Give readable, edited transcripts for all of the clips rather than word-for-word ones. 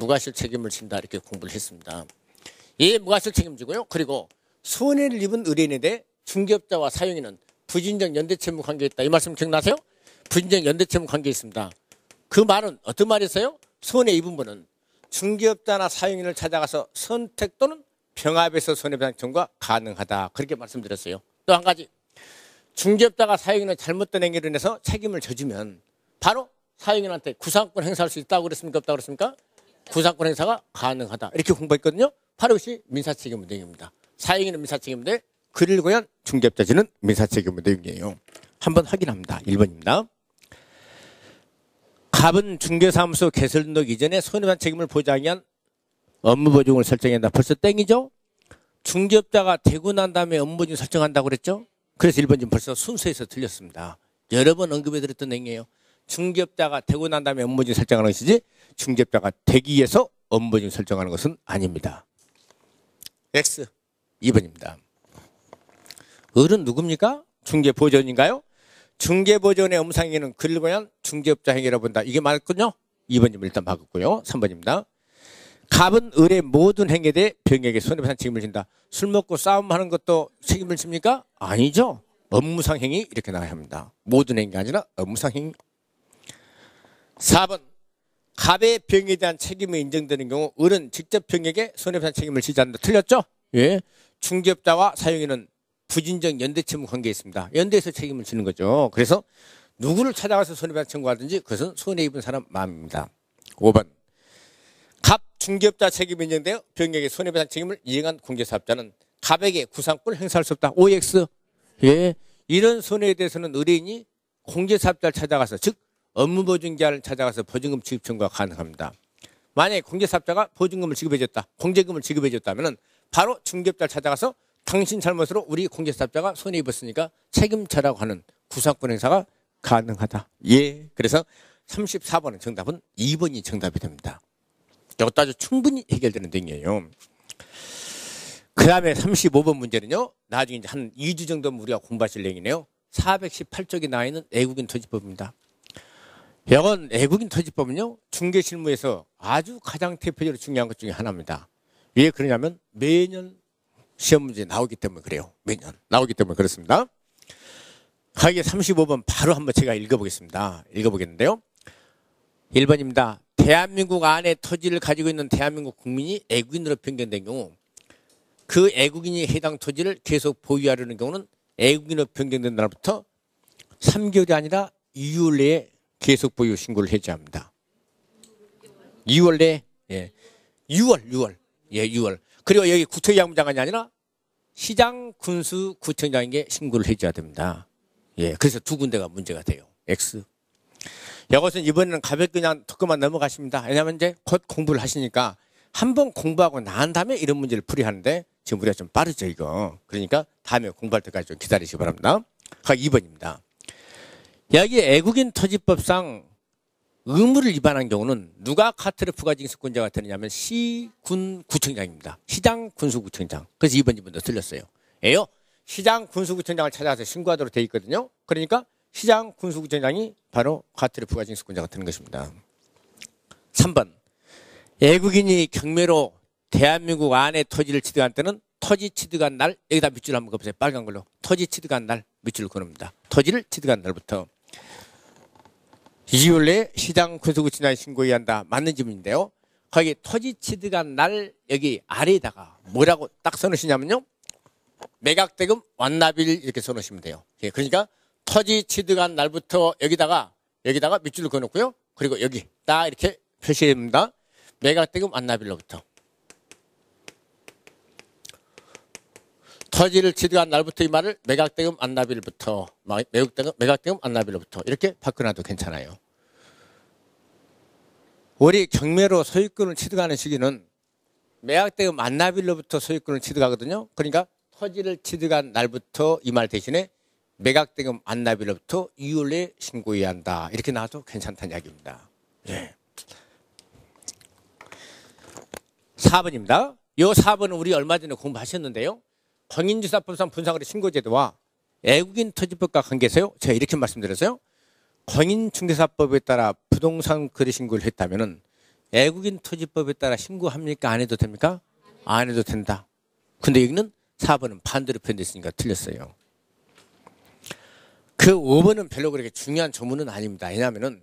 무과실 책임을 진다 이렇게 공부를 했습니다. 이 무과실 책임지고요. 그리고 손해를 입은 의뢰인에 대해 중개업자와 사용인은 부진적 연대채무 관계에 있다. 이 말씀 기억나세요? 부진적 연대채무 관계에 있습니다. 그 말은 어떤 말이세요? 손해 입은 분은 중개업자나 사용인을 찾아가서 선택 또는 병합해서 손해배상 청구가 가능하다. 그렇게 말씀드렸어요. 또 한 가지, 중개업자가 사용인의 잘못된 행위로 인해서 책임을 져주면 바로 사용인한테 구상권 행사할 수 있다고 그랬습니까? 없다고 그랬습니까? 구상권 행사가 가능하다. 이렇게 공부했거든요. 바로 이것이 민사책임 문제입니다. 사용인은 민사책임 문제, 그를 고한 중개업자지는 민사책임 문제이에요. 한번 확인합니다. 1번입니다. 갑은 중개사무소 개설 등록 이전에 손해배상 책임을 보장하기 위한 업무보증을 설정한다. 벌써 땡이죠? 중개업자가 되고 난 다음에 업무보증 설정한다고 그랬죠? 그래서 1번 지금 벌써 순서에서 틀렸습니다. 여러 번 언급해 드렸던 내용이에요. 중개업자가 되고 난 다음에 업무보증 설정하는 것이지 중개업자가 되기 위해서 업무보증 설정하는 것은 아닙니다. X 2번입니다. 을은 누굽니까? 중개보전인가요? 중개보전의 업무상행위는 그를 고한 중개업자 행위라고 본다. 이게 맞군요. 2번님 일단 바꿨고요. 3번입니다. 갑은 을의 모든 행위에 대해 병에게 손해배상 책임을 진다. 술 먹고 싸움하는 것도 책임을 집니까? 아니죠. 업무상행위 이렇게 나와야 합니다. 모든 행위가 아니라 업무상행위. 4번. 갑의 병에 대한 책임이 인정되는 경우 을은 직접 병에게 손해배상 책임을 지지 않는다. 틀렸죠? 예. 중개업자와 사용인은 부진적 연대채무 관계에 있습니다. 연대에서 책임을 지는 거죠. 그래서 누구를 찾아가서 손해배상 청구하든지 그것은 손해 입은 사람 마음입니다. 5번. 갑 중개업자 책임이 인정되어 병에게 손해배상 책임을 이행한 공개사업자는 갑에게 구상권을 행사할 수 없다. OX. 예. 이런 손해에 대해서는 의뢰인이 공개사업자를 찾아가서 즉 업무보증기관을 찾아가서 보증금 지급 청구가 가능합니다. 만약에 공개사업자가 보증금을 지급해줬다. 공제금을 지급해줬다면 바로 중개업자를 찾아가서 당신 잘못으로 우리 공개사업자가 손해 입었으니까 책임져라고 하는 구상권 행사가 가능하다. 예. 그래서 34번의 정답은 2번이 정답이 됩니다. 이것도 아주 충분히 해결되는 내용이에요. 그 다음에 35번 문제는요. 나중에 이제 한 2주 정도면 우리가 공부하실 내용이네요. 418쪽에 나와 있는 애국인 토지법입니다. 이건 애국인 토지법은요. 중개실무에서 아주 가장 대표적으로 중요한 것 중에 하나입니다. 왜 그러냐면 매년 시험 문제 나오기 때문에 그래요. 매년 나오기 때문에 그렇습니다. 가게 35번 바로 한번 제가 읽어보겠습니다. 읽어보겠는데요. 1번입니다. 대한민국 안에 토지를 가지고 있는 대한민국 국민이 애국인으로 변경된 경우 그 애국인이 해당 토지를 계속 보유하려는 경우는 애국인으로 변경된 날부터 3개월이 아니라 2월 내에 계속 보유 신고를 해줘야 합니다. 2월 내에 예. 6월 예, 6월. 그리고 여기 구청장장관이 아니라 시장 군수 구청장에게 신고를 해줘야 됩니다. 예, 그래서 두 군데가 문제가 돼요. X. 이것은 이번에는 가볍게 그냥 듣고만 넘어가십니다. 왜냐하면 이제 곧 공부를 하시니까 한번 공부하고 난 다음에 이런 문제를 풀이하는데 지금 우리가 좀 빠르죠 이거. 그러니까 다음에 공부할 때까지 좀 기다리시기 바랍니다. 2번입니다. 여기 애국인 토지법상 의무를 위반한 경우는 누가 카트르프가 징수권자가 되느냐면 시군 구청장입니다. 시장 군수구청장. 그래서 2번도 틀렸어요. 예요. 시장 군수구청장을 찾아가서 신고하도록 되어 있거든요. 그러니까 시장 군수구청장이 바로 카트르프가 징수권자가 되는 것입니다. 3번. 애국인이 경매로 대한민국 안에 토지를 취득한 때는 토지 취득한 날 여기다 밑줄 한번 그어보세요. 빨간 걸로. 토지 취득한 날 밑줄을 그어놓습니다. 토지를 취득한 날부터 2월 내에 시장 군수구청장에 신고해야 한다. 맞는 질문인데요. 거기 토지 취득한 날 여기 아래에다가 뭐라고 딱 써놓으시냐면요. 매각대금 완납일 이렇게 써놓으시면 돼요. 예, 그러니까 토지 취득한 날부터 여기다가 밑줄을 그어놓고요. 그리고 여기 딱 이렇게 표시됩니다. 매각대금 완납일로부터. 토지를 취득한 날부터 이 말을 매각대금 완납일부터 매각대금 완납일로부터 이렇게 바꿔놔도 괜찮아요. 우리 경매로 소유권을 취득하는 시기는 매각대금 완납일로부터 소유권을 취득하거든요. 그러니까 토지를 취득한 날부터 이 말 대신에 매각대금 완납일로부터 2월 내에 신고해야 한다. 이렇게 나와도 괜찮다는 이야기입니다. 예. 4번입니다. 이 4번은 우리 얼마 전에 공부하셨는데요. 공인중개사법상 분상거래 신고제도와 애국인 토지법과 관계에서요. 제가 이렇게 말씀드렸어요. 공인중개사법에 따라 부동산 거래 신고를 했다면은 애국인 토지법에 따라 신고합니까? 안 해도 됩니까? 안 해도 된다. 근데 여기는 4번은 반대로 표현됐으니까 틀렸어요. 그 5번은 별로 그렇게 중요한 조문은 아닙니다. 왜냐하면은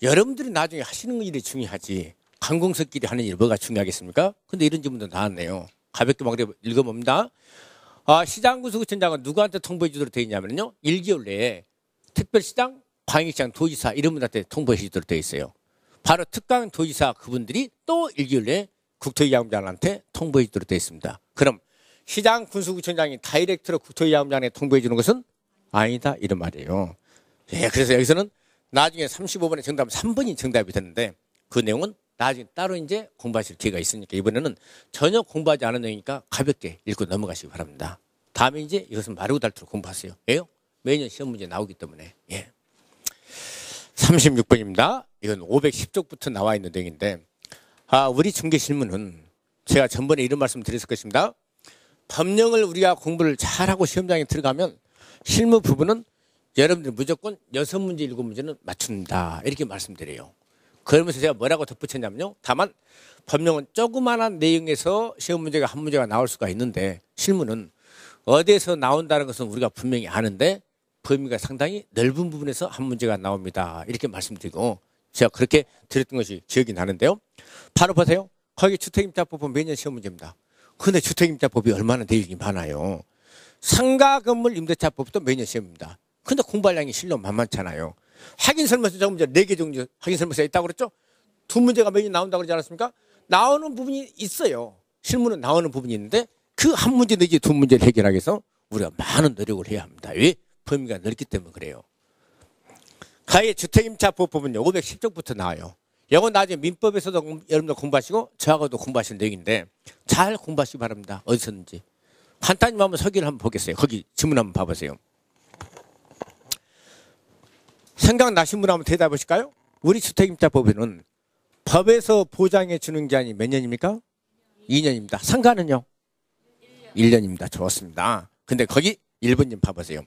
여러분들이 나중에 하시는 일이 중요하지 관공서끼리 하는 일 뭐가 중요하겠습니까? 근데 이런 질문도 나왔네요. 가볍게 막 읽어봅니다. 시장군수구청장은 누구한테 통보해 주도록 되어 있냐면요. 1개월 내에 특별시장, 광역시장, 도지사 이런 분한테 통보해 주도록 되어 있어요. 바로 특강 도지사 그분들이 또 1개월 내에 국토위원장한테 통보해 주도록 되어 있습니다. 그럼 시장 군수구청장이 다이렉트로 국토위원장에 통보해 주는 것은 아니다 이런 말이에요. 예, 그래서 여기서는 나중에 35번의 정답은 3번이 정답이 되는데 그 내용은 나중에 따로 이제 공부하실 기회가 있으니까 이번에는 전혀 공부하지 않은 내용이니까 가볍게 읽고 넘어가시기 바랍니다. 다음에 이제 이것은 마르고 닳도록 공부하세요. 예요? 매년 시험 문제 나오기 때문에. 예. 36번입니다. 이건 510쪽부터 나와 있는 내용인데 우리 중개실무는 제가 전번에 이런 말씀 드렸을 것입니다. 법령을 우리가 공부를 잘하고 시험장에 들어가면 실무 부분은 여러분들 무조건 6문제, 7문제는 맞춘다. 이렇게 말씀드려요. 그러면서 제가 뭐라고 덧붙였냐면요. 다만 법령은 조그마한 내용에서 시험 문제가 한 문제가 나올 수가 있는데 실무는 어디에서 나온다는 것은 우리가 분명히 아는데 범위가 상당히 넓은 부분에서 한 문제가 나옵니다. 이렇게 말씀드리고 제가 그렇게 드렸던 것이 기억이 나는데요. 바로 보세요. 거기 주택임차법은 매년 시험 문제입니다. 근데 주택임차법이 얼마나 내용이 많아요. 상가 건물 임대차법도 매년 시험입니다. 근데 공부할 양이 실로 만만찮아요. 확인설명서 적은 문제 4개 정도 확인설명서가 있다고 그랬죠? 2문제가 매년 나온다고 그러지 않았습니까? 나오는 부분이 있어요. 실무는 나오는 부분이 있는데 그 한 문제 내지 2문제를 해결하기 위해서 우리가 많은 노력을 해야 합니다. 왜? 범위가 넓기 때문에 그래요. 가해 주택임차법 부분요. 510쪽부터 나와요. 이건 나중에 민법에서도 여러분들 공부하시고 저하고도 공부하시는 내용인데 잘 공부하시기 바랍니다. 어디서든지. 간단히 한번 서기를 한번 보겠어요. 거기 지문 한번 봐보세요. 생각나신 분 한번 대답해 보실까요? 우리 주택임차법에는 법에서 보장해 주는 기한이 몇 년입니까? 2년입니다. 상가는요? 1년입니다. 좋습니다. 근데 거기 1번 좀 봐보세요.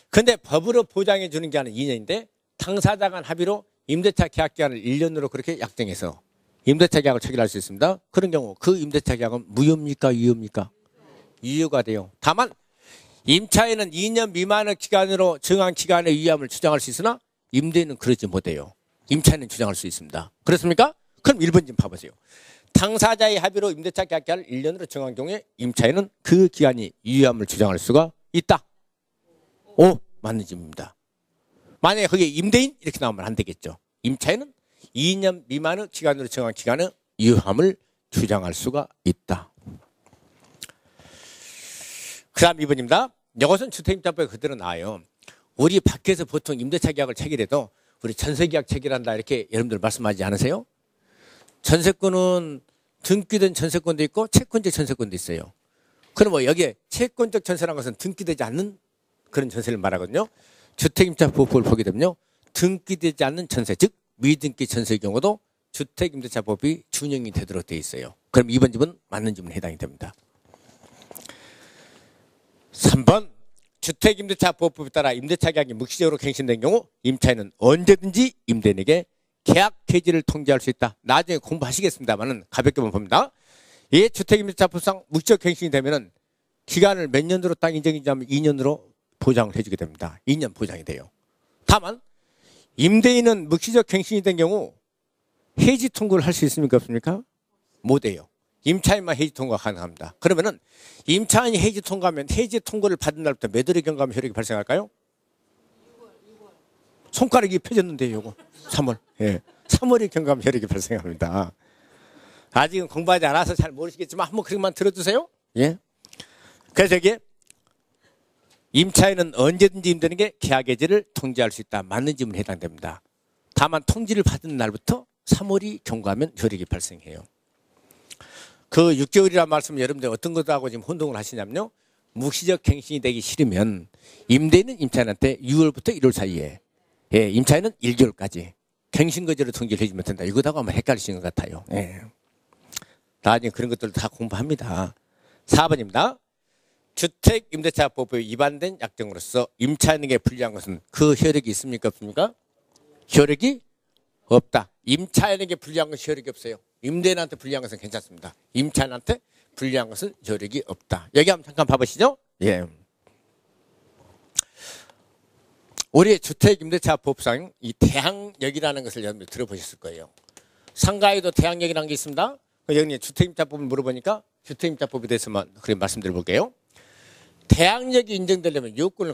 근데 법으로 보장해 주는 기한은 2년인데 당사자 간 합의로 임대차 계약 기간을 1년으로 그렇게 약정해서 임대차 계약을 체결할 수 있습니다. 그런 경우 그 임대차 계약은 무효입니까? 유효입니까? 유효가 돼요. 다만 임차인은 2년 미만의 기간으로 정한 기간의 유효함을 주장할 수 있으나 임대인은 그러지 못해요. 임차인은 주장할 수 있습니다. 그렇습니까? 그럼 1번 좀 봐보세요. 당사자의 합의로 임대차 계약 기간을 1년으로 정한 경우에 임차인은 그 기간이 유효함을 주장할 수가 있다. 오, 맞는 질문입니다. 만약에 거기에 임대인 이렇게 나오면 안 되겠죠. 임차인은 2년 미만의 기간으로 정한 기간의 유효함을 주장할 수가 있다. 그 다음 2번입니다. 이것은 주택임차법에 그대로 나와요. 우리 밖에서 보통 임대차 계약을 체결해도 우리 전세계약 체결한다 이렇게 여러분들 말씀하지 않으세요? 전세권은 등기된 전세권도 있고 채권적 전세권도 있어요. 그럼 뭐 여기에 채권적 전세라는 것은 등기되지 않는 그런 전세를 말하거든요. 주택임차법을 보게 되면요. 등기되지 않는 전세, 즉 미등기 전세의 경우도 주택임대차법이 준용이 되도록 되어 있어요. 그럼 2번 집은 맞는 질문에 해당이 됩니다. 3번 주택임대차법에 따라 임대차 계약이 묵시적으로 갱신된 경우 임차인은 언제든지 임대인에게 계약 해지를 통지할 수 있다. 나중에 공부하시겠습니다만은 가볍게만 봅니다. 이 주택임대차법상 묵시적 갱신이 되면은 기간을 몇 년으로 딱 인정이냐면 2년으로 보장을 해주게 됩니다. 2년 보장이 돼요. 다만 임대인은 묵시적 갱신이 된 경우 해지 통고를 할 수 있습니까? 없습니까? 못해요. 임차인만 해지 통고가 가능합니다. 그러면은 임차인이 해지 통고하면 해지 통고를 받은 날부터 몇 월에 경과하면 효력이 발생할까요? 6월. 손가락이 펴졌는데요, 요거. 3월. 예. 3월에 경과하면 효력이 발생합니다. 아직은 공부하지 않아서 잘 모르시겠지만 한번 그것만 들어주세요. 예. 그래서 여기에 임차인은 언제든지 임대인에게 계약 해지를 통지할 수 있다. 맞는 질문에 해당됩니다. 다만 통지를 받은 날부터 3월이 경과하면 효력이 발생해요. 그 6개월이라는 말씀은 여러분들 어떤 것하고 지금 혼동을 하시냐면요. 묵시적 갱신이 되기 싫으면 임대인은 임차인한테 6월부터 1월 사이에 예, 임차인은 1개월까지 갱신거절을 통지를 해주면 된다. 이거하고 아마 헷갈리시는 것 같아요. 예. 나중에 그런 것들을 다 공부합니다. 4번입니다. 주택임대차법에 위반된 약정으로서 임차인에게 불리한 것은 그 효력이 있습니까? 없습니까? 효력이 없다. 임차인에게 불리한 것이 효력이 없어요. 임대인한테 불리한 것은 괜찮습니다. 임차인한테 불리한 것은 효력이 없다. 여기 한번 잠깐 봐보시죠. 예. 우리 주택임대차법상 이 대항력이라는 것을 여러분들 들어보셨을 거예요. 상가에도 대항력이라는 게 있습니다. 여기 주택임대차법을 물어보니까 주택임대차법에 대해서만 그렇게 말씀드려 볼게요. 대항력이 인정되려면 요건을